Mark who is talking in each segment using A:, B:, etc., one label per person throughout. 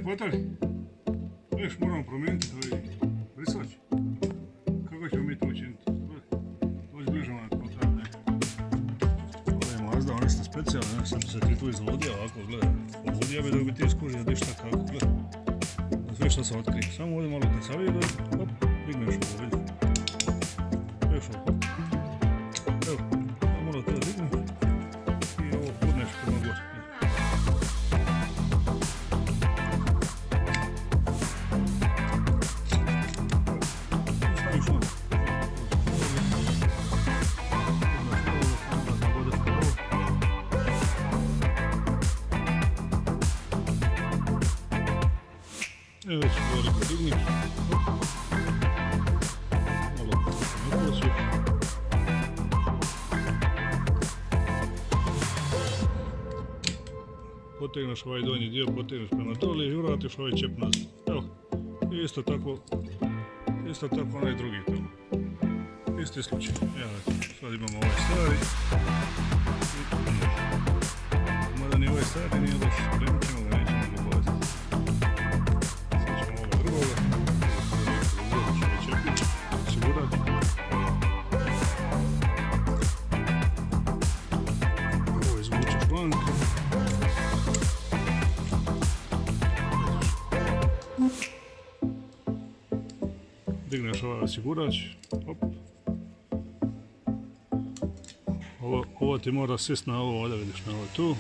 A: Potari, još moramo promijeniti ovaj brisač. Kako ćemo mi to učiniti? Dođi bliže ovaj potari nekako. Ovo je Mazda, oni su specijalni, sam se ti tu izludio ovako, gledaj. Pobudio bi dok bi ti skužio da šta kako, gledaj. Da sve što sam otkrio. Samo ovdje malo kad savije da, hop, digneš ovo, vidi. Još ovo. Evo, samo malo to dignem. I ovo pudneš prema gore. Evo već veliko digni. Malo naprosi. Potegneš ovaj donji dio, potegneš prema doli i vratiš ovaj čep nazad. Evo, i isto tako onaj drugi tamo. Isti slučaj. Evo, sad imamo ovaj stari. Mada ni ovaj stari nije loš. Krenut ćemo ga, nećemo ga bojati. Ovo izvučeš vanka. Digneš ovaj osigurač. Hop. Ovo ti mora sist na ovo, ovdje vidiš na ovo tu.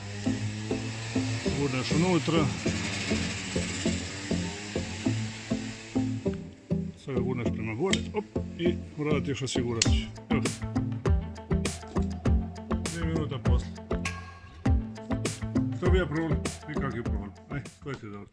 A: Gurneš unutra. Sad ga gurneš prema gore, op, i vratiš osigurač. Evo. 2 minuta poslije. Što bi ja problem? I kak je problem? Aj, to je ti dobro.